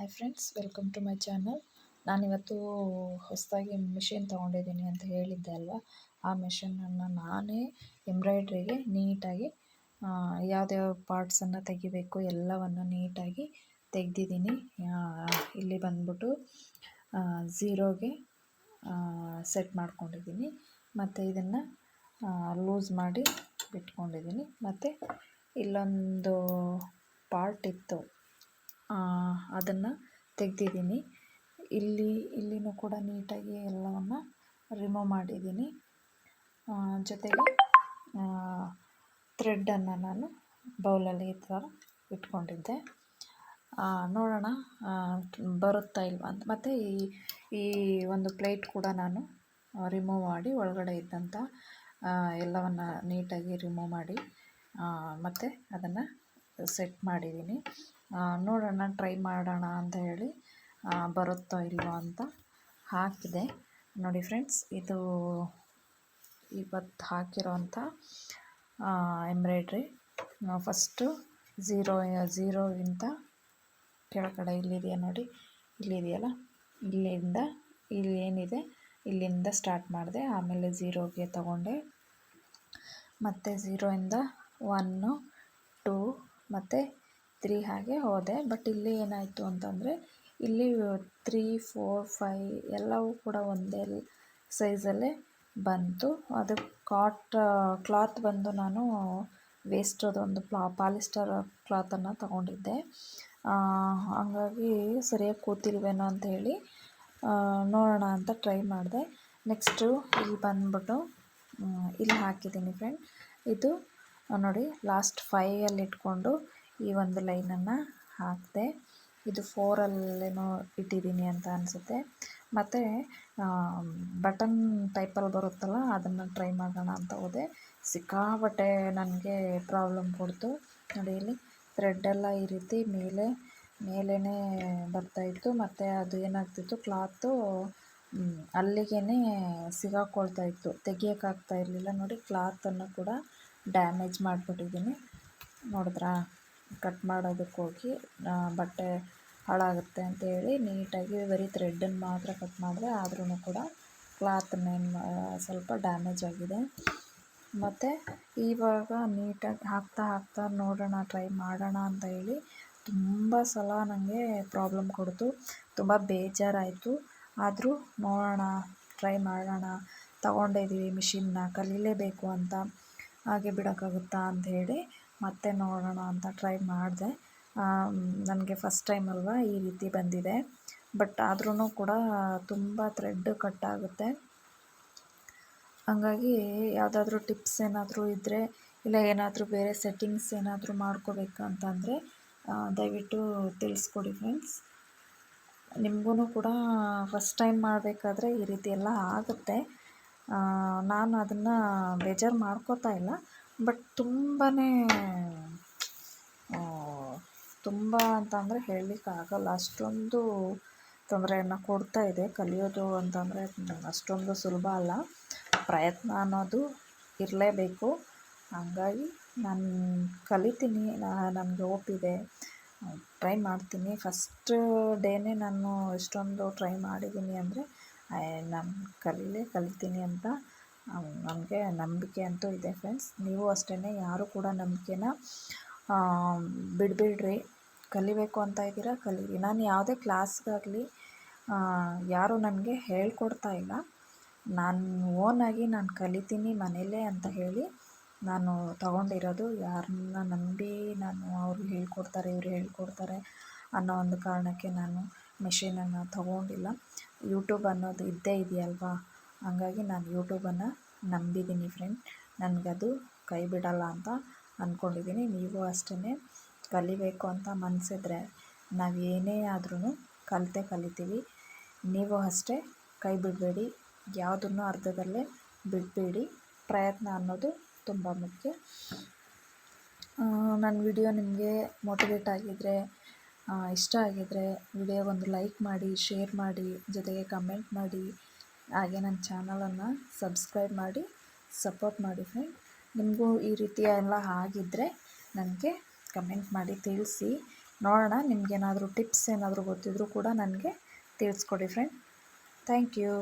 Hi friends, welcome to my channel. ನಾನಿವತ್ತು ಹೊಸದಾಗಿ machine ತೊಗೊಂಡಿದ್ದೀನಿ ಅಂತ ಹೇಳಿದ್ದೆ ಅಲ್ವಾ. ಆ ಮಿಷಿನನ್ನು ನಾನೇ ಎಂಬ್ರಾಯ್ಡ್ರಿಗೆ ನೀಟಾಗಿ ಯಾವ್ದ್ಯಾವ ಪಾರ್ಟ್ಸನ್ನು ತೆಗಿಬೇಕು ಎಲ್ಲವನ್ನು ನೀಟಾಗಿ ತೆಗೆದಿದ್ದೀನಿ. ಇಲ್ಲಿ ಬಂದ್ಬಿಟ್ಟು ಝೀರೋಗೆ ಸೆಟ್ ಮಾಡ್ಕೊಂಡಿದ್ದೀನಿ. ಮತ್ತು ಇದನ್ನು ಲೂಸ್ ಮಾಡಿ ಬಿಟ್ಕೊಂಡಿದ್ದೀನಿ. ಮತ್ತು ಇಲ್ಲೊಂದು ಪಾರ್ಟ್ ಇತ್ತು, ಅದನ್ನು ತೆಗೆದಿದ್ದೀನಿ. ಇಲ್ಲಿನೂ ಕೂಡ ನೀಟಾಗಿ ಎಲ್ಲವನ್ನು ರಿಮೂವ್ ಮಾಡಿದ್ದೀನಿ. ಜೊತೆಗೆ ಥ್ರೆಡ್ಡನ್ನು ನಾನು ಬೌಲಲ್ಲಿ ಈ ಥರ ಇಟ್ಕೊಂಡಿದ್ದೆ. ನೋಡೋಣ ಬರುತ್ತಾ ಇಲ್ವಾ ಅಂತ. ಮತ್ತು ಈ ಒಂದು ಪ್ಲೇಟ್ ಕೂಡ ನಾನು ರಿಮೂವ್ ಮಾಡಿ ಒಳಗಡೆ ಇದ್ದಂಥ ಎಲ್ಲವನ್ನು ನೀಟಾಗಿ ರಿಮೂವ್ ಮಾಡಿ ಮತ್ತು ಅದನ್ನು ಸೆಟ್ ಮಾಡಿದ್ದೀನಿ. ನೋಡೋಣ, ಟ್ರೈ ಮಾಡೋಣ ಅಂತ ಹೇಳಿ ಬರುತ್ತೋ ಇಲ್ವೋ ಅಂತ ಹಾಕಿದೆ. ನೋಡಿ ಫ್ರೆಂಡ್ಸ್, ಇದು ಇವತ್ತು ಹಾಕಿರೋಂಥ ಎಂಬ್ರಾಯ್ಡ್ರಿ. ಫಸ್ಟು ಝೀರೋಗಿಂತ ಕೆಳಗಡೆ ಇಲ್ಲಿದೆಯಾ ನೋಡಿ, ಇಲ್ಲಿದೆಯಲ್ಲ, ಇಲ್ಲಿ ಏನಿದೆ ಇಲ್ಲಿಂದ ಸ್ಟಾರ್ಟ್ ಮಾಡಿದೆ. ಆಮೇಲೆ ಝೀರೋಗೆ ತಗೊಂಡೆ. ಮತ್ತು ಝೀರೋಯಿಂದ 1, 2 ಮತ್ತು 3 ಹಾಗೆ ಹೋದೆ. ಬಟ್ ಇಲ್ಲಿ ಏನಾಯಿತು ಅಂತಂದರೆ, ಇಲ್ಲಿ 3, 4, 5 ಎಲ್ಲವೂ ಕೂಡ ಒಂದೇ ಸೈಜಲ್ಲೇ ಬಂತು. ಅದು ಕ್ಲಾತ್ ಬಂದು ನಾನು ವೇಸ್ಟದೊಂದು ಪಾಲಿಸ್ಟರ್ ಕ್ಲಾತನ್ನು ತಗೊಂಡಿದ್ದೆ. ಹಂಗಾಗಿ ಸರಿಯಾಗಿ ಕೂತಿಲ್ವೇನೋ ಅಂತ ಹೇಳಿ ನೋಡೋಣ ಅಂತ ಟ್ರೈ ಮಾಡಿದೆ. ನೆಕ್ಸ್ಟು ಇಲ್ಲಿ ಬಂದ್ಬಿಟ್ಟು ಇಲ್ಲಿ ಹಾಕಿದ್ದೀನಿ ಫ್ರೆಂಡ್. ಇದು ನೋಡಿ, ಲಾಸ್ಟ್ 5ಅಲ್ಲಿ ಇಟ್ಕೊಂಡು ಈ ಒಂದು ಲೈನನ್ನು ಹಾಕಿದೆ. ಇದು 4ಅಲ್ಲೇನೋ ಇಟ್ಟಿದ್ದೀನಿ ಅಂತ ಅನಿಸುತ್ತೆ. ಮತ್ತು ಬಟನ್ ಟೈಪಲ್ಲಿ ಬರುತ್ತಲ್ಲ, ಅದನ್ನು ಟ್ರೈ ಮಾಡೋಣ ಅಂತ ಹೋದೆ. ಸಿಕ್ಕಾಪಟ್ಟೆ ನನಗೆ ಪ್ರಾಬ್ಲಮ್ ಕೊಡ್ತು. ನೋಡಿ, ಇಲ್ಲಿ ಥ್ರೆಡ್ಡೆಲ್ಲ ಈ ರೀತಿ ಮೇಲೇ ಬರ್ತಾಯಿತ್ತು. ಮತ್ತು ಅದು ಏನಾಗ್ತಿತ್ತು, ಕ್ಲಾತು ಅಲ್ಲಿಗೆ ಸಿಗಾಕೊಳ್ತಾಯಿತ್ತು, ತೆಗಿಯೋಕ್ಕಾಗ್ತಾ ಇರಲಿಲ್ಲ. ನೋಡಿ, ಕ್ಲಾತನ್ನು ಕೂಡ ಡ್ಯಾಮೇಜ್ ಮಾಡಿಬಿಟ್ಟಿದ್ದೀನಿ. ನೋಡಿದ್ರಾ, ಕಟ್ ಮಾಡೋದಕ್ಕೆ ಹೋಗಿ ಬಟ್ಟೆ ಹಾಳಾಗುತ್ತೆ ಅಂತೇಳಿ ನೀಟಾಗಿ ಬರೀ ಥ್ರೆಡ್ಡನ್ನು ಮಾತ್ರ ಕಟ್ ಮಾಡಿದೆ. ಆದ್ರೂ ಕೂಡ ಕ್ಲಾತ್ನೇನು ಸ್ವಲ್ಪ ಡ್ಯಾಮೇಜ್ ಆಗಿದೆ. ಮತ್ತು ಇವಾಗ ನೀಟಾಗಿ ಹಾಕ್ತಾ ನೋಡೋಣ, ಟ್ರೈ ಮಾಡೋಣ ಅಂತ ಹೇಳಿ ತುಂಬ ಸಲ ನನಗೆ ಪ್ರಾಬ್ಲಮ್ ಕೊಡ್ತು. ತುಂಬ ಬೇಜಾರಾಯಿತು. ಆದರೂ ನೋಡೋಣ, ಟ್ರೈ ಮಾಡೋಣ, ತಗೊಂಡಿದ್ದೀವಿ ಮಿಷಿನ್ನ, ಕಲೀಲೇಬೇಕು ಅಂತ, ಹಾಗೆ ಬಿಡೋಕ್ಕಾಗುತ್ತಾ ಅಂಥೇಳಿ ಮತ್ತೆ ನೋಡೋಣ ಅಂತ ಟ್ರೈ ಮಾಡಿದೆ. ನನಗೆ ಫಸ್ಟ್ ಟೈಮ್ ಅಲ್ವಾ ಈ ರೀತಿ ಬಂದಿದೆ. ಬಟ್ ಆದ್ರೂ ಕೂಡ ತುಂಬ ಥ್ರೆಡ್ ಕಟ್ಟಾಗುತ್ತೆ. ಹಂಗಾಗಿ ಯಾವುದಾದ್ರೂ ಟಿಪ್ಸ್ ಏನಾದರೂ ಇದ್ದರೆ, ಇಲ್ಲ ಏನಾದರೂ ಬೇರೆ ಸೆಟ್ಟಿಂಗ್ಸ್ ಏನಾದರೂ ಮಾಡ್ಕೋಬೇಕಂತಂದರೆ ದಯವಿಟ್ಟು ತಿಳಿಸ್ಕೊಡಿ ಫ್ರೆಂಡ್ಸ್. ನಿಮಗೂ ಕೂಡ ಫಸ್ಟ್ ಟೈಮ್ ಮಾಡಬೇಕಾದ್ರೆ ಈ ರೀತಿ ಎಲ್ಲ ಆಗುತ್ತೆ. ನಾನು ಅದನ್ನು ಬೇಜಾರು ಮಾಡ್ಕೋತಾ ಇಲ್ಲ. ಬಟ್ ತುಂಬ ಅಂತಂದರೆ ಹೇಳಲಿಕ್ಕಾಗಲ್ಲ, ಅಷ್ಟೊಂದು ತೊಂದರೆಯನ್ನು ಕೊಡ್ತಾ ಇದೆ. ಕಲಿಯೋದು ಅಂತಂದರೆ ಅಷ್ಟೊಂದು ಸುಲಭ ಅಲ್ಲ. ಪ್ರಯತ್ನ ಅನ್ನೋದು ಇರಲೇಬೇಕು. ಹಾಗಾಗಿ ನಾನು ಕಲಿತೀನಿ, ನನಗೆ ಹೋಪಿದೆ, ಟ್ರೈ ಮಾಡ್ತೀನಿ. ಫಸ್ಟ್ ಡೇನೇ ನಾನು ಇಷ್ಟೊಂದು ಟ್ರೈ ಮಾಡಿದ್ದೀನಿ ಅಂದರೆ ನಾನು ಕಲಿತೀನಿ ಅಂತ ನನಗೆ ನಂಬಿಕೆ ಅಂತೂ ಇದೆ ಫ್ರೆಂಡ್ಸ್. ನೀವು ಅಷ್ಟೇ, ಯಾರೂ ಕೂಡ ನಂಬಿಕೆನ ಬಿಡಬೇಡ್ರಿ. ಕಲಿಬೇಕು ಅಂತ ಇದ್ದೀರಾ, ಕಲೀರಿ. ನಾನು ಯಾವುದೇ ಕ್ಲಾಸ್ಗಾಗಲಿ ಯಾರೂ ನನಗೆ ಹೇಳ್ಕೊಡ್ತಾ ಇಲ್ಲ. ನಾನು ಓನಾಗಿ ನಾನು ಕಲಿತೀನಿ ಮನೇಲೇ ಅಂತ ಹೇಳಿ ನಾನು ತಗೊಂಡಿರೋದು. ಯಾರನ್ನ ನಂಬಿ ನಾನು ಅವರು ಹೇಳ್ಕೊಡ್ತಾರೆ, ಇವರು ಹೇಳ್ಕೊಡ್ತಾರೆ ಅನ್ನೋ ಒಂದು ಕಾರಣಕ್ಕೆ ನಾನು ಮಿಷಿನನ್ನು ತಗೊಂಡಿಲ್ಲ. ಯೂಟ್ಯೂಬ್ ಅನ್ನೋದು ಇದ್ದೇ ಇದೆಯಲ್ವಾ, ಹಾಗಾಗಿ ನಾನು ಯೂಟ್ಯೂಬನ್ನು ನಂಬಿದ್ದೀನಿ ಫ್ರೆಂಡ್. ನನಗದು ಕೈ ಬಿಡಲ್ಲ ಅಂತ ಅಂದ್ಕೊಂಡಿದ್ದೀನಿ. ನೀವು ಅಷ್ಟೇ, ಕಲಿಬೇಕು ಅಂತ ಮನಸ್ಸಿದ್ರೆ ನಾವು ಏನೇ ಆದ್ರೂ ಕಲಿತೀವಿ. ನೀವು ಅಷ್ಟೇ, ಕೈ ಬಿಡಬೇಡಿ, ಯಾವುದನ್ನು ಅರ್ಧದಲ್ಲೇ ಬಿಡಬೇಡಿ. ಪ್ರಯತ್ನ ಅನ್ನೋದು ತುಂಬ ಮುಖ್ಯ. ನನ್ನ ವಿಡಿಯೋ ನಿಮಗೆ ಮೋಟಿವೇಟ್ ಆಗಿದ್ದರೆ, ಇಷ್ಟ ಆಗಿದ್ದರೆ ವಿಡಿಯೋಗೊಂದು ಲೈಕ್ ಮಾಡಿ, ಶೇರ್ ಮಾಡಿ, ಜೊತೆಗೆ ಕಮೆಂಟ್ ಮಾಡಿ, ಹಾಗೆ ನನ್ನ ಚಾನಲನ್ನು ಸಬ್ಸ್ಕ್ರೈಬ್ ಮಾಡಿ ಸಪೋರ್ಟ್ ಮಾಡಿ ಫ್ರೆಂಡ್. ನಿಮಗೂ ಈ ರೀತಿಯ ಎಲ್ಲ ಆಗಿದ್ದರೆ ನನಗೆ ಕಮೆಂಟ್ ಮಾಡಿ ತಿಳಿಸಿ. ನೋಡೋಣ. ನಿಮಗೇನಾದರೂ ಟಿಪ್ಸ್ ಏನಾದರೂ ಗೊತ್ತಿದ್ರೂ ಕೂಡ ನನಗೆ ತಿಳಿಸ್ಕೊಡಿ ಫ್ರೆಂಡ್. Thank you.